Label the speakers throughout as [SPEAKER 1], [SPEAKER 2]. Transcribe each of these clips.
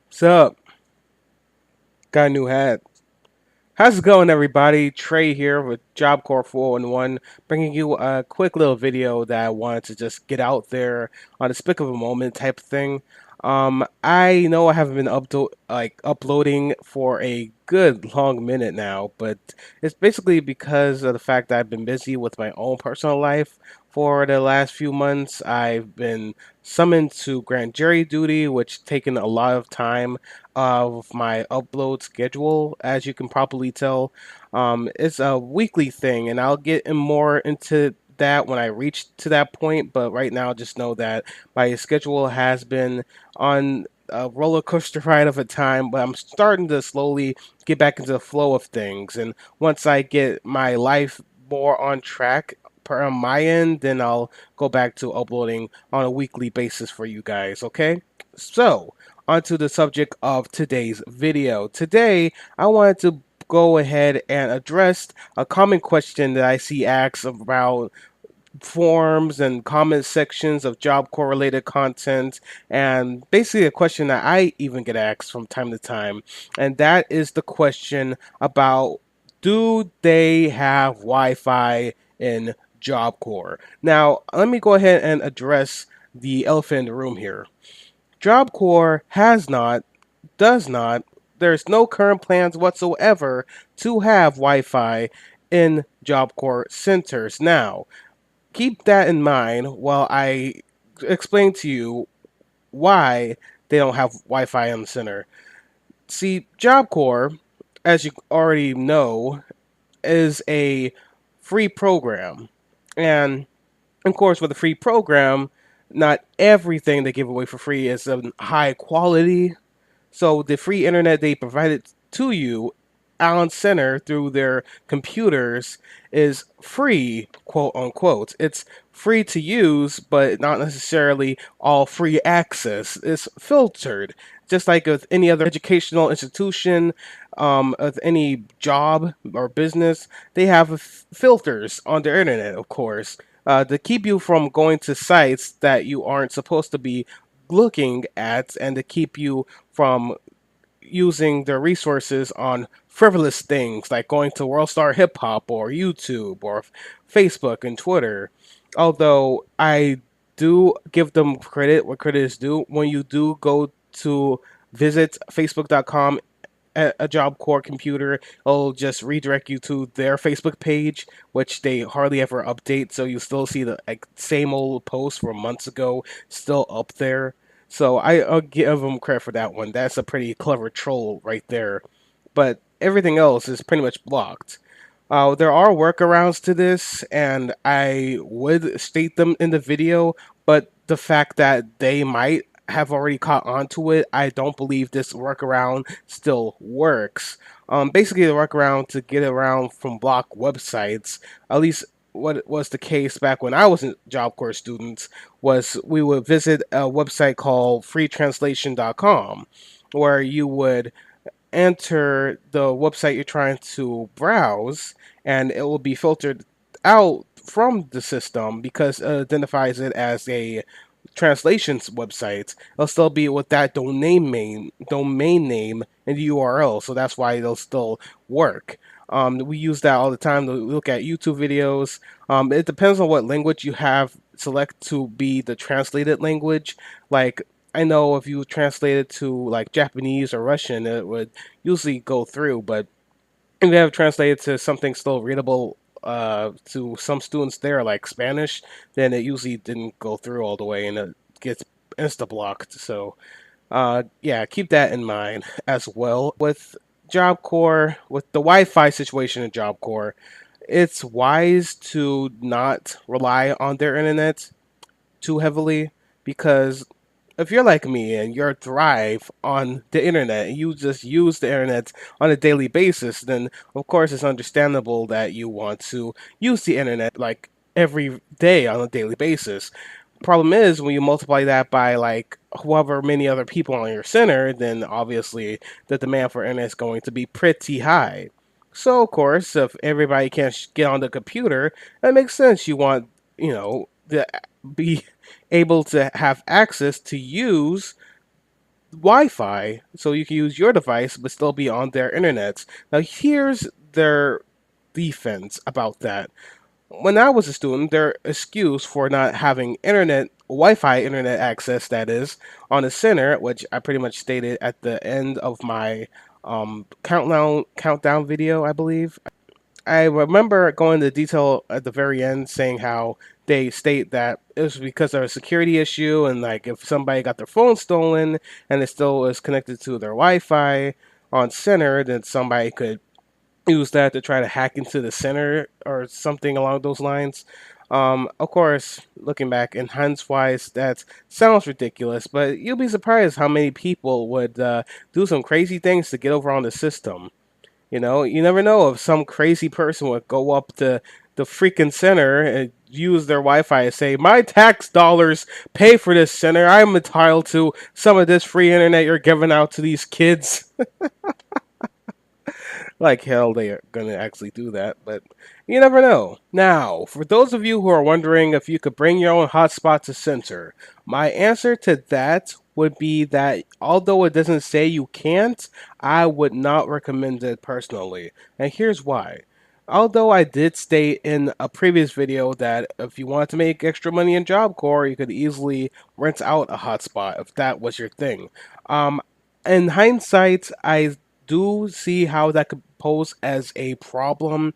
[SPEAKER 1] Sup? Got a new hat. How's it going, everybody? Trey here with Job Corps 411, bringing you a quick little video that I wanted to just get out there on a spick of a moment type of thing. I know I haven't been uploading for a good long minute now, but it's basically because of the fact that I've been busy with my own personal life for the last few months. I've been summoned to grand jury duty, which taken a lot of time of my upload schedule, as you can probably tell. It's a weekly thing, and I'll get more into that when I reach to that point. But right now, just know that my schedule has been on a roller coaster ride of a time, but I'm starting to slowly get back into the flow of things. And once I get my life more on track on my end, then I'll go back to uploading on a weekly basis for you guys, okay? So, onto the subject of today's video. Today, I wanted to go ahead and address a common question that I see asked about forums and comment sections of job correlated content, and basically a question that I even get asked from time to time, and that is the question about, do they have Wi-Fi in Job Corps? Now, let me go ahead and address the elephant in the room here. Job Corps has not, does not, there's no current plans whatsoever to have Wi-Fi in Job Corps centers. Now, keep that in mind while I explain to you why they don't have Wi-Fi in the center. See, Job Corps, as you already know, is a free program. And of course, with a free program, not everything they give away for free is of high quality. So the free internet they provided to you on center through their computers is free, quote unquote. It's free to use, but not necessarily all free access. It's filtered, just like with any other educational institution, of any job or business. They have filters on their internet, of course, to keep you from going to sites that you aren't supposed to be looking at, and to keep you from using their resources on frivolous things like going to World Star Hip Hop or YouTube or Facebook and Twitter. Although I do give them credit where credit is due, when you do go to visit facebook.com at a Job Corps computer, it'll just redirect you to their Facebook page, which they hardly ever update. So you still see the same old post from months ago still up there. So I'll give them credit for that one. That's a pretty clever troll right there. But everything else is pretty much blocked. There are workarounds to this, and I would state them in the video, but the fact that they might have already caught on to it, I don't believe this workaround still works. Basically, the workaround to get around from block websites, at least what was the case back when I was a Job Corps student, was we would visit a website called freetranslation.com, where you would enter the website you're trying to browse, and it will be filtered out from the system because it identifies it as a translations website. It'll still be with that domain name and the URL, so that's why it'll still work. We use that all the time to look at YouTube videos. It depends on what language you have select to be the translated language. Like, I know if you translate it to like Japanese or Russian, it would usually go through, but if you have translated to something still readable to some students there, like Spanish, then it usually didn't go through all the way and it gets insta blocked. So, yeah, keep that in mind as well. With Job Corps, with the Wi Fi situation in Job Corps, it's wise to not rely on their internet too heavily, because if you're like me and you're thrive on the internet and you just use the internet on a daily basis, then of course it's understandable that you want to use the internet like every day on a daily basis. Problem is, when you multiply that by like however many other people on your center, then obviously the demand for internet is going to be pretty high. So of course, if everybody can't get on the computer, that makes sense. You want, to be able to have access to use Wi-Fi, so you can use your device but still be on their internet. Now, here's their defense about that. When I was a student, their excuse for not having Wi-Fi internet access, that is, on the center, which I pretty much stated at the end of my countdown video, I believe. I remember going into detail at the very end, saying how they state that it was because of a security issue, and like if somebody got their phone stolen and it still was connected to their Wi-Fi on center, then somebody could use that to try to hack into the center or something along those lines. Of course, looking back in hindsight, that sounds ridiculous, but you'll be surprised how many people would do some crazy things to get over on the system. You know, you never know if some crazy person would go up to the freaking center and use their Wi-Fi and say, "My tax dollars pay for this center. I'm entitled to some of this free internet you're giving out to these kids." Like hell they are gonna actually do that, but you never know. Now, for those of you who are wondering if you could bring your own hotspot to center, my answer to that would be that although it doesn't say you can't, I would not recommend it personally. And here's why. Although I did state in a previous video that if you wanted to make extra money in Job Corps, you could easily rent out a hotspot if that was your thing. Um, in hindsight, I do see how that could pose as a problem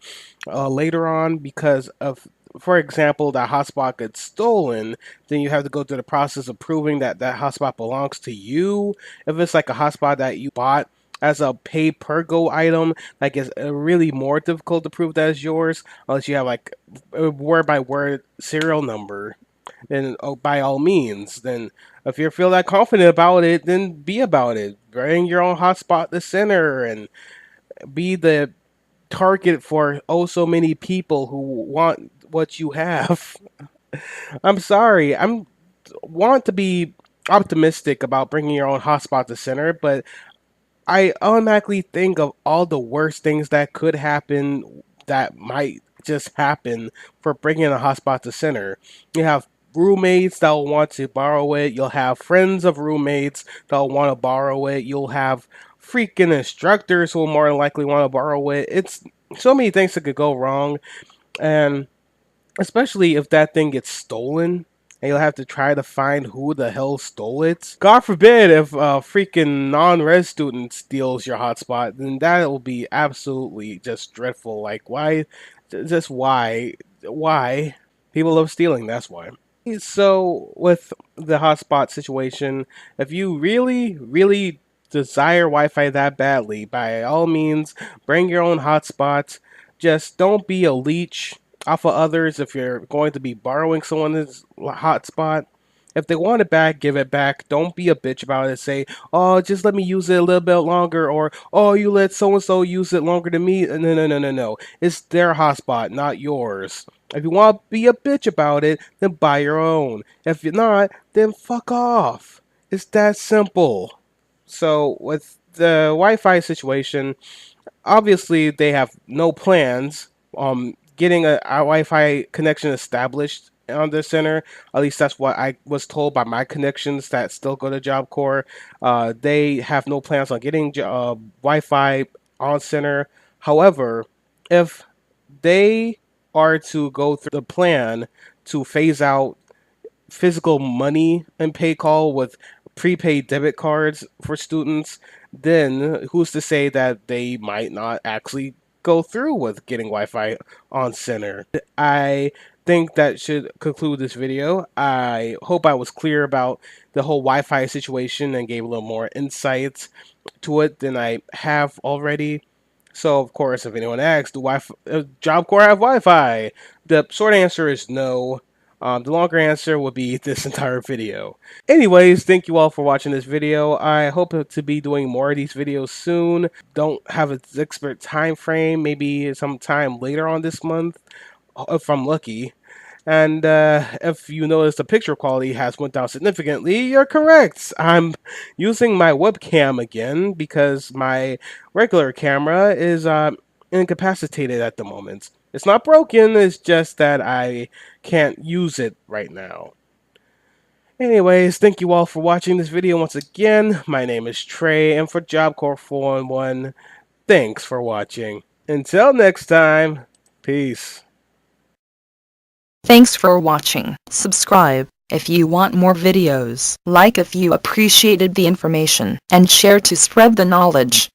[SPEAKER 1] later on because of, for example, that hotspot gets stolen, then you have to go through the process of proving that that hotspot belongs to you. If it's like a hotspot that you bought as a pay per go item, like it's really more difficult to prove that it's yours unless you have like a word by word serial number. Then by all means, then if you feel that confident about it, then be about it. Bring your own hotspot to center and be the target for oh so many people who want what you have. I'm sorry. I'm want to be optimistic about bringing your own hotspot to center, but I automatically think of all the worst things that could happen that might just happen for bringing a hotspot to center. You have roommates that will want to borrow it. You'll have friends of roommates that will want to borrow it. You'll have freaking instructors who will more than likely want to borrow it. It's so many things that could go wrong, and especially if that thing gets stolen and you'll have to try to find who the hell stole it. God forbid if a freaking non-res student steals your hotspot, then that will be absolutely just dreadful. Like, why? Just why? Why? People love stealing, that's why. So, with the hotspot situation, if you really, really desire Wi Fi that badly, by all means, bring your own hotspot. Just don't be a leech off of others if you're going to be borrowing someone's hotspot. If they want it back, give it back. Don't be a bitch about it. Say, oh, just let me use it a little bit longer, or oh, you let so and so use it longer than me. No, no, no, no, no. It's their hotspot, not yours. If you want to be a bitch about it, then buy your own. If you're not, then fuck off. It's that simple. So, with the Wi Fi situation, obviously they have no plans getting a Wi-Fi connection established on their center. At least that's what I was told by my connections that still go to Job Corps. They have no plans on getting Wi-Fi on center. However, if they are to go through the plan to phase out physical money and pay call with prepaid debit cards for students, then who's to say that they might not actually go through with getting Wi-Fi on center? I think that should conclude this video. I hope I was clear about the whole Wi-Fi situation and gave a little more insight to it than I have already. So, of course, if anyone asks, do Job Corps have Wi-Fi? The short answer is no. The longer answer would be this entire video. Anyways, thank you all for watching this video. I hope to be doing more of these videos soon. Don't have an expert time frame, maybe sometime later on this month, if I'm lucky. And if you notice the picture quality has went down significantly, you're correct. I'm using my webcam again because my regular camera is incapacitated at the moment. It's not broken, it's just that I can't use it right now. Anyways, thank you all for watching this video once again. My name is Trey, and for Job Corps 411, thanks for watching. Until next time, peace.
[SPEAKER 2] Thanks for watching. Subscribe if you want more videos, like if you appreciated the information, and share to spread the knowledge.